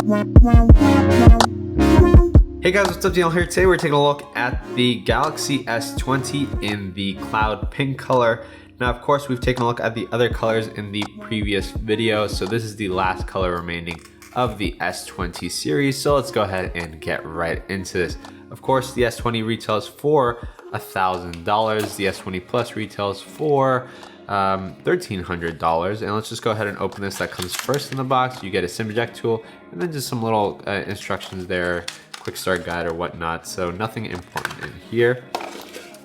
Hey guys, what's up? Daniel here. Today we're taking a look at the Galaxy S20 in the cloud pink color. Now, of course, we've taken a look at the other colors in the previous video, so this is the last color remaining of the S20 series. So let's go ahead and get right into this. Of course, the S20 retails for $1,000. The S20 Plus retails for $1,300. And let's just go ahead and open this. That comes first in the box. You get a SIM eject tool and then just some little instructions there, quick start guide or whatnot. So nothing important in here.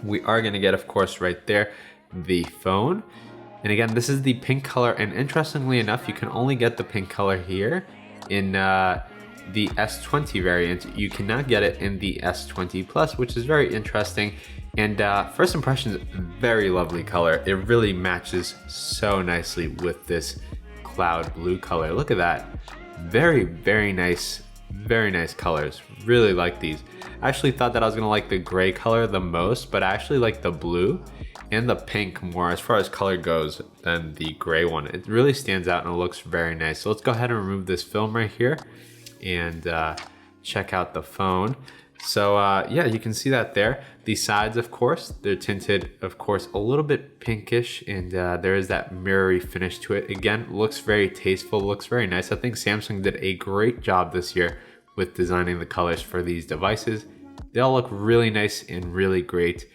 We are going to get, of course, right there, the phone. And again, this is the pink color. And interestingly enough, you can only get the pink color here in the S20 variant. You cannot get it in the S20 Plus, which is very interesting. And first impressions, very lovely color. It really matches so nicely with this cloud blue color. Look at that. Very, very nice colors. Really like these. I actually thought that I was gonna like the gray color the most, but I actually like the blue and the pink more as far as color goes than the gray one. It really stands out and it looks very nice. So let's go ahead and remove this film right here and check out the phone. So yeah, you can see that there. The sides, of course, they're tinted, of course, a little bit pinkish, and there is that mirrory finish to it. Again, looks very tasteful, looks very nice. I think Samsung did a great job this year with designing the colors for these devices. They all look really nice and really great,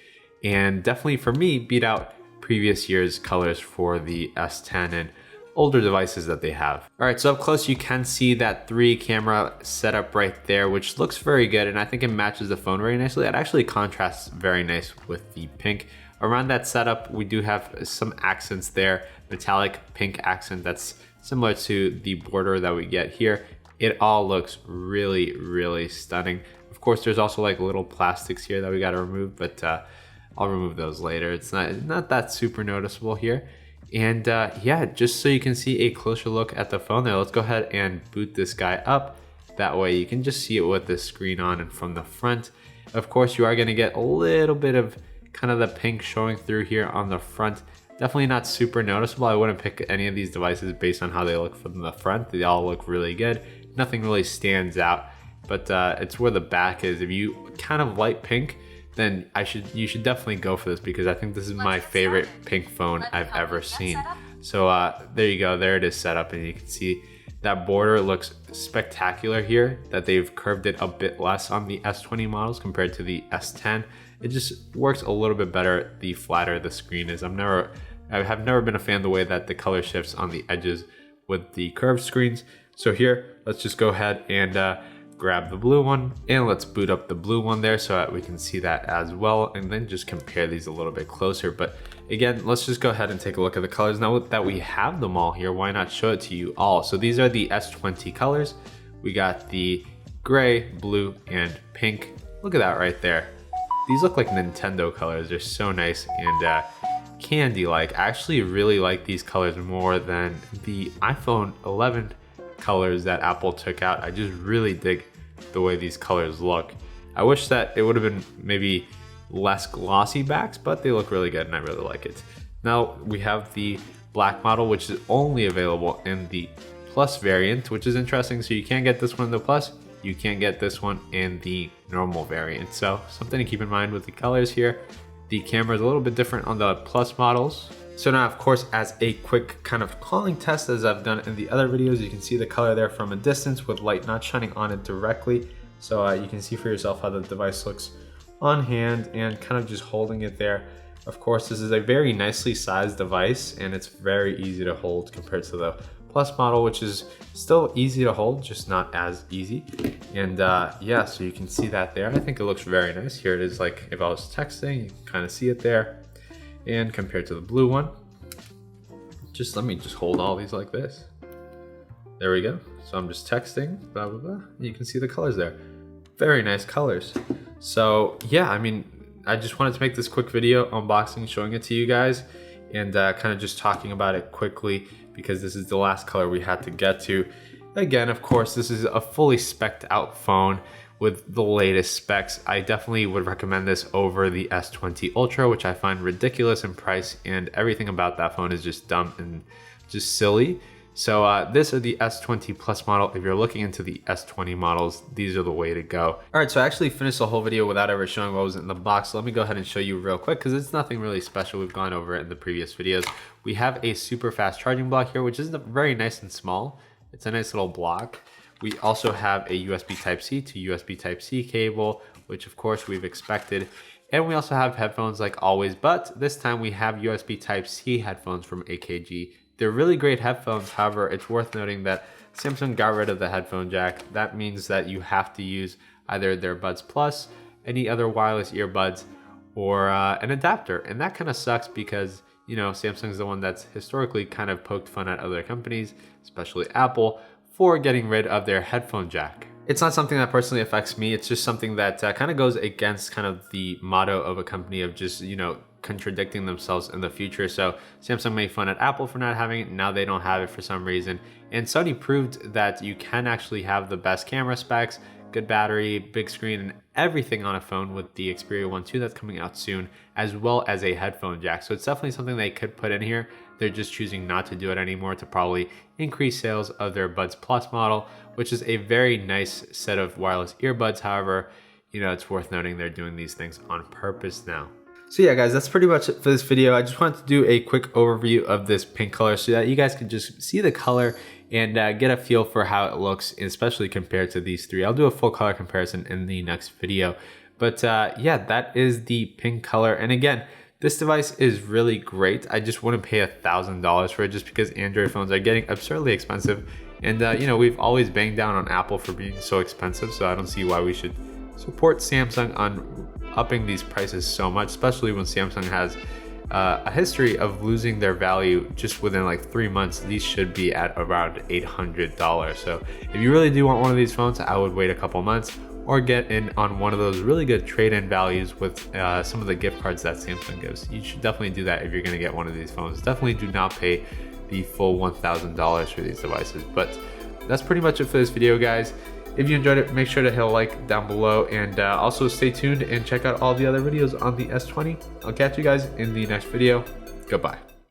and definitely for me beat out previous year's colors for the S10 and older devices that they have. All right, so up close you can see that 3 camera setup right there, which looks very good, and I think it matches the phone very nicely. It actually contrasts very nice with the pink. Around that setup, we do have some accents there, metallic pink accent that's similar to the border that we get here. It all looks really, really stunning. Of course, there's also like little plastics here that we got to remove, but I'll remove those later. It's not that super noticeable here. And yeah, just so you can see a closer look at the phone there, let's go ahead and boot this guy up. That way you can just see it with the screen on and from the front. Of course, you are going to get a little bit of kind of the pink showing through here on the front. Definitely not super noticeable. I wouldn't pick any of these devices based on how they look from the front. They all look really good. Nothing really stands out, but it's where the back is. If you kind of like pink, then you should definitely go for this, because I think this is my favorite pink phone I've ever seen. So there you go, there it is set up, and you can see that border looks spectacular here, that they've curved it a bit less on the S20 models compared to the S10. It just works a little bit better the flatter the screen is. I have never been a fan of the way that the color shifts on the edges with the curved screens. So here, let's just go ahead and grab the blue one, and let's boot up the blue one there so that we can see that as well, and then just compare these a little bit closer. But again, let's just go ahead and take a look at the colors. Now that we have them all here, why not show it to you all? So these are the S20 colors. We got the gray, blue, and pink. Look at that right there. These look like Nintendo colors. They're so nice and candy-like. I actually really like these colors more than the iPhone 11 colors that Apple took out. I just really dig the way these colors look. I wish that it would have been maybe less glossy backs, but they look really good and I really like it. Now we have the black model, which is only available in the Plus variant, which is interesting. So you can't get this one in the Plus, you can't get this one in the normal variant. So something to keep in mind with the colors here. The camera is a little bit different on the Plus models. So now, of course, as a quick kind of calling test, as I've done in the other videos, you can see the color there from a distance with light not shining on it directly. So you can see for yourself how the device looks on hand and kind of just holding it there. Of course, this is a very nicely sized device and it's very easy to hold compared to the Plus model, which is still easy to hold, just not as easy. And yeah, so you can see that there. I think it looks very nice. Here it is, like if I was texting, you can kind of see it there. And compared to the blue one, let me hold all these like this. There we go. So I'm just texting, blah, blah, blah. You can see the colors there. Very nice colors. So yeah, I mean, I just wanted to make this quick video unboxing, showing it to you guys, and kind of just talking about it quickly because this is the last color we had to get to. Again, of course, this is a fully spec'd out phone with the latest specs. I definitely would recommend this over the S20 Ultra, which I find ridiculous in price, and everything about that phone is just dumb and just silly. So this is the S20 Plus model. If you're looking into the S20 models, these are the way to go. All right, so I actually finished the whole video without ever showing what was in the box. So let me go ahead and show you real quick because it's nothing really special. We've gone over it in the previous videos. We have a super fast charging block here, which is very nice and small. It's a nice little block. We also have a USB Type-C to USB Type-C cable, which of course we've expected. And we also have headphones like always, but this time we have USB Type-C headphones from AKG. They're really great headphones. However, it's worth noting that Samsung got rid of the headphone jack. That means that you have to use either their Buds Plus, any other wireless earbuds, or an adapter. And that kind of sucks because, you know, Samsung's the one that's historically kind of poked fun at other companies, especially Apple, for getting rid of their headphone jack. It's not something that personally affects me. It's just something that kind of goes against kind of the motto of a company of just, you know, contradicting themselves in the future. So Samsung made fun at Apple for not having it. Now they don't have it for some reason. And Sony proved that you can actually have the best camera specs, good battery, big screen, and everything on a phone with the Xperia 1 II that's coming out soon, as well as a headphone jack. So it's definitely something they could put in here. They're just choosing not to do it anymore to probably increase sales of their Buds Plus model, which is a very nice set of wireless earbuds. However, you know, it's worth noting they're doing these things on purpose now. So yeah, guys, that's pretty much it for this video. I just wanted to do a quick overview of this pink color so that you guys can just see the color and get a feel for how it looks, especially compared to these three. I'll do a full color comparison in the next video. But yeah, that is the pink color. And again, this device is really great. I just wouldn't pay $1,000 for it just because Android phones are getting absurdly expensive. And you know, we've always banged down on Apple for being so expensive. So I don't see why we should support Samsung on upping these prices so much, especially when Samsung has a history of losing their value just within like 3 months. These should be at around $800. So if you really do want one of these phones, I would wait a couple months or get in on one of those really good trade-in values with some of the gift cards that Samsung gives. You should definitely do that if you're gonna get one of these phones. Definitely do not pay the full $1,000 for these devices. But that's pretty much it for this video, guys. If you enjoyed it, make sure to hit a like down below, and also stay tuned and check out all the other videos on the S20. I'll catch you guys in the next video. Goodbye.